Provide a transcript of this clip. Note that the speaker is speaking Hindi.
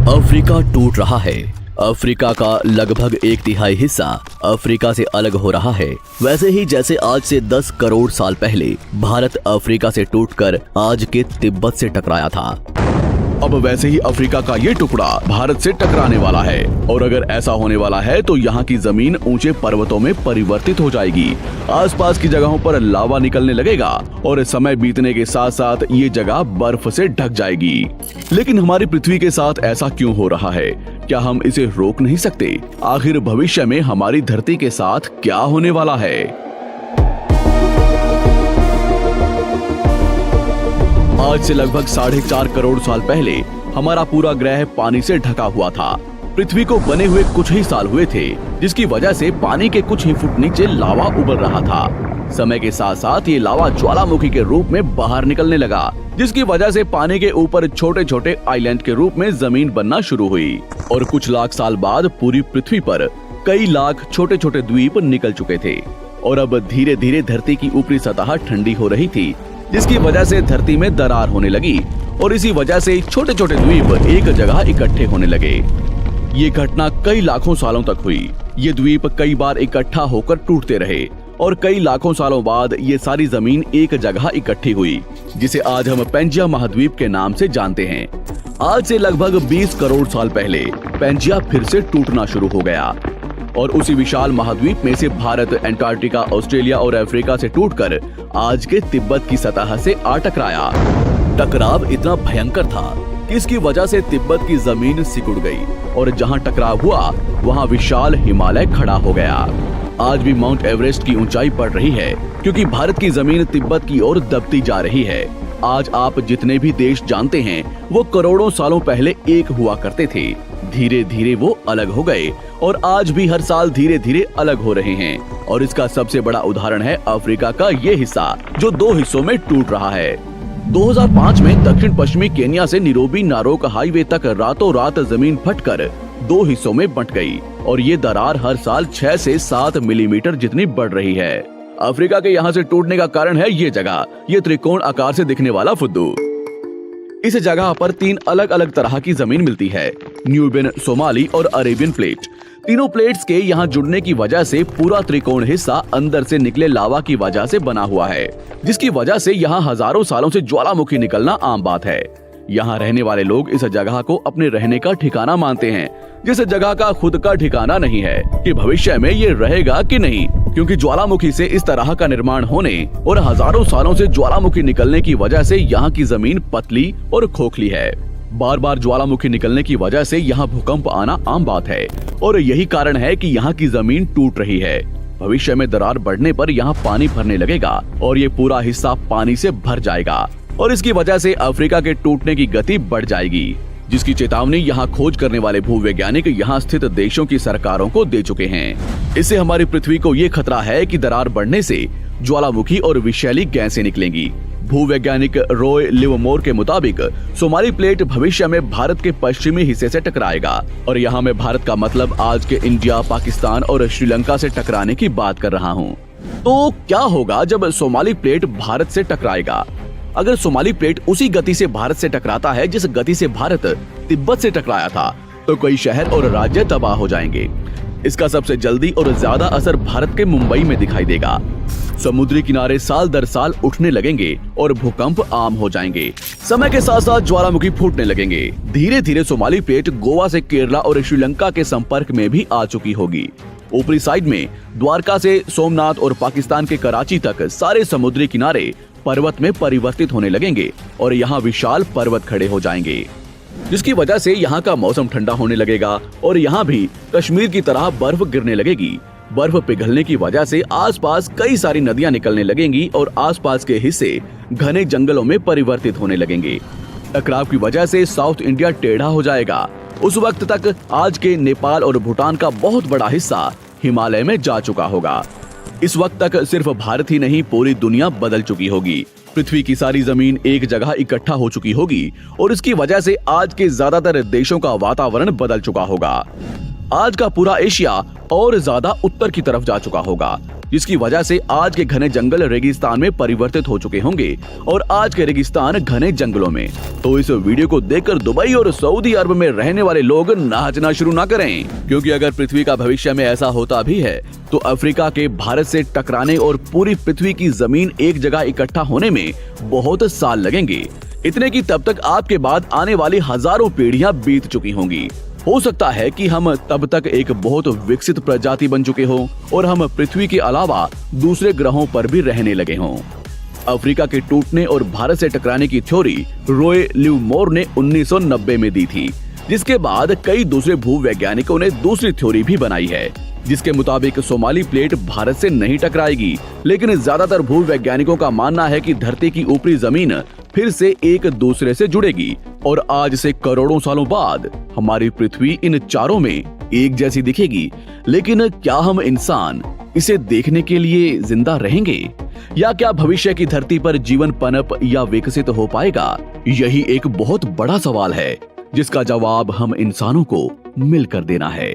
अफ्रीका टूट रहा है। अफ्रीका का लगभग 1/3 हिस्सा अफ्रीका से अलग हो रहा है। वैसे ही जैसे आज से 10 करोड़ साल पहले भारत अफ्रीका से टूटकर आज के तिब्बत से टकराया था, अब वैसे ही अफ्रीका का ये टुकड़ा भारत से टकराने वाला है। और अगर ऐसा होने वाला है तो यहाँ की जमीन ऊंचे पर्वतों में परिवर्तित हो जाएगी। आसपास की जगहों पर लावा निकलने लगेगा और समय बीतने के साथ साथ ये जगह बर्फ से ढक जाएगी। लेकिन हमारी पृथ्वी के साथ ऐसा क्यों हो रहा है? क्या हम इसे रोक नहीं सकते? आखिर भविष्य में हमारी धरती के साथ क्या होने वाला है? आज से लगभग 4.5 करोड़ साल पहले हमारा पूरा ग्रह पानी से ढका हुआ था। पृथ्वी को बने हुए कुछ ही साल हुए थे, जिसकी वजह से पानी के कुछ ही फुट नीचे लावा उबल रहा था। समय के साथ साथ ये लावा ज्वालामुखी के रूप में बाहर निकलने लगा, जिसकी वजह से पानी के ऊपर छोटे छोटे आइलैंड के रूप में जमीन बनना शुरू हुई। और कुछ लाख साल बाद पूरी पृथ्वी पर कई लाख छोटे छोटे द्वीप निकल चुके थे और अब धीरे धीरे धरती की ऊपरी सतह ठंडी हो रही थी, जिसकी वजह से धरती में दरार होने लगी और इसी वजह से छोटे छोटे द्वीप एक जगह इकट्ठे होने लगे। ये घटना कई लाखों सालों तक हुई। ये द्वीप कई बार इकट्ठा होकर टूटते रहे और कई लाखों सालों बाद ये सारी जमीन एक जगह इकट्ठी हुई, जिसे आज हम पेंजिया महाद्वीप के नाम से जानते हैं। आज से लगभग 20 करोड़ साल पहले पेंजिया फिर से टूटना शुरू हो गया और उसी विशाल महाद्वीप में से भारत, अंटार्कटिका, ऑस्ट्रेलिया और अफ्रीका से टूटकर आज के तिब्बत की सतह से आ टकराया। टकराव इतना भयंकर था कि इसकी वजह से तिब्बत की जमीन सिकुड़ गई और जहां टकराव हुआ वहां विशाल हिमालय खड़ा हो गया। आज भी माउंट एवरेस्ट की ऊंचाई बढ़ रही है क्योंकि भारत की जमीन तिब्बत की ओर दबती जा रही है। आज आप जितने भी देश जानते हैं वो करोड़ों सालों पहले एक हुआ करते थे। धीरे धीरे वो अलग हो गए और आज भी हर साल धीरे धीरे अलग हो रहे हैं। और इसका सबसे बड़ा उदाहरण है अफ्रीका का ये हिस्सा, जो 2 हिस्सों में टूट रहा है। 2005 में दक्षिण पश्चिमी केन्या से नीरोबी नारोक हाईवे तक रातों रात जमीन फटकर 2 हिस्सों में बंट गई और ये दरार हर साल 6 से 7 मिलीमीटर जितनी बढ़ रही है। अफ्रीका के यहाँ से टूटने का कारण है ये जगह, ये त्रिकोण आकार से दिखने वाला फुद्दू। इस जगह पर 3 अलग अलग तरह की जमीन मिलती है, न्यूबियन, सोमाली और अरेबियन प्लेट। तीनों प्लेट्स के यहाँ जुड़ने की वजह से पूरा त्रिकोण हिस्सा अंदर से निकले लावा की वजह से बना हुआ है, जिसकी वजह से यहाँ हजारों सालों से ज्वालामुखी निकलना आम बात है। यहाँ रहने वाले लोग इस जगह को अपने रहने का ठिकाना मानते हैं, जिस जगह का खुद का ठिकाना नहीं है कि भविष्य में ये रहेगा कि नहीं, क्योंकि ज्वालामुखी से इस तरह का निर्माण होने और हजारों सालों से ज्वालामुखी निकलने की वजह से यहाँ की जमीन पतली और खोखली है। बार बार ज्वालामुखी निकलने की वजह से यहाँ भूकंप आना आम बात है और यही कारण है कि यहाँ की जमीन टूट रही है। भविष्य में दरार बढ़ने पर यहाँ पानी भरने लगेगा और ये पूरा हिस्सा पानी से भर जाएगा और इसकी वजह से अफ्रीका के टूटने की गति बढ़ जाएगी, जिसकी चेतावनी यहाँ खोज करने वाले भूवैज्ञानिक यहाँ स्थित देशों की सरकारों को दे चुके हैं। इससे हमारी पृथ्वी को ये खतरा है कि दरार बढ़ने से ज्वालामुखी और विषैली गैसें निकलेंगी। भूवैज्ञानिक रॉय लिवमोर के मुताबिक सोमाली प्लेट भविष्य में भारत के पश्चिमी हिस्से से टकराएगा और यहाँ मैं भारत का मतलब आज के इंडिया, पाकिस्तान और श्रीलंका से टकराने की बात कर रहा हूँ। तो क्या होगा जब सोमाली प्लेट भारत से टकराएगा? अगर सोमाली प्लेट उसी गति से भारत से टकराता है जिस गति से भारत तिब्बत से टकराया था, तो कई शहर और राज्य तबाह हो जाएंगे। इसका सबसे जल्दी और ज्यादा असर भारत के मुंबई में दिखाई देगा। समुद्री किनारे साल दर साल उठने लगेंगे और भूकंप आम हो जाएंगे। समय के साथ साथ ज्वालामुखी फूटने लगेंगे। धीरे धीरे सोमाली प्लेट गोवा से केरला और श्रीलंका के संपर्क में भी आ चुकी होगी। ऊपरी साइड में द्वारका से सोमनाथ और पाकिस्तान के कराची तक सारे समुद्री किनारे पर्वत में परिवर्तित होने लगेंगे और यहाँ विशाल पर्वत खड़े हो जाएंगे, जिसकी वजह से यहाँ का मौसम ठंडा होने लगेगा और यहाँ भी कश्मीर की तरह बर्फ गिरने लगेगी। बर्फ पिघलने की वजह से आसपास कई सारी नदियां निकलने लगेंगी और आसपास के हिस्से घने जंगलों में परिवर्तित होने लगेंगे। टकराव की वजह से साउथ इंडिया टेढ़ा हो जाएगा। उस वक्त तक आज के नेपाल और भूटान का बहुत बड़ा हिस्सा हिमालय में जा चुका होगा। इस वक्त तक सिर्फ भारत ही नहीं, पूरी दुनिया बदल चुकी होगी। पृथ्वी की सारी जमीन एक जगह इकट्ठा हो चुकी होगी और इसकी वजह से आज के ज्यादातर देशों का वातावरण बदल चुका होगा। आज का पूरा एशिया और ज्यादा उत्तर की तरफ जा चुका होगा। जिसकी वजह से आज के घने जंगल रेगिस्तान में परिवर्तित हो चुके होंगे और आज के रेगिस्तान घने जंगलों में। तो इस वीडियो को देखकर दुबई और सऊदी अरब में रहने वाले लोग नाचना शुरू ना करें, क्योंकि अगर पृथ्वी का भविष्य में ऐसा होता भी है तो अफ्रीका के भारत से टकराने और पूरी पृथ्वी की जमीन एक जगह इकट्ठा होने में बहुत साल लगेंगे। इतने की तब तक आपके बाद आने वाली हजारों पीढ़ियां बीत चुकी होंगी। हो सकता है कि हम तब तक एक बहुत विकसित प्रजाति बन चुके हों और हम पृथ्वी के अलावा दूसरे ग्रहों पर भी रहने लगे हों। अफ्रीका के टूटने और भारत से टकराने की थ्योरी रॉय लिवमोर ने 1990 में दी थी, जिसके बाद कई दूसरे भूवैज्ञानिकों ने दूसरी थ्योरी भी बनाई है, जिसके मुताबिक सोमाली प्लेट भारत से नहीं टकराएगी। लेकिन ज्यादातर भूवैज्ञानिकों का मानना है कि धरती की ऊपरी जमीन फिर से एक दूसरे से जुड़ेगी और आज से करोड़ों सालों बाद हमारी पृथ्वी इन चारों में एक जैसी दिखेगी। लेकिन क्या हम इंसान इसे देखने के लिए जिंदा रहेंगे, या क्या भविष्य की धरती पर जीवन पनप या विकसित हो पाएगा? यही एक बहुत बड़ा सवाल है जिसका जवाब हम इंसानों को मिलकर देना है।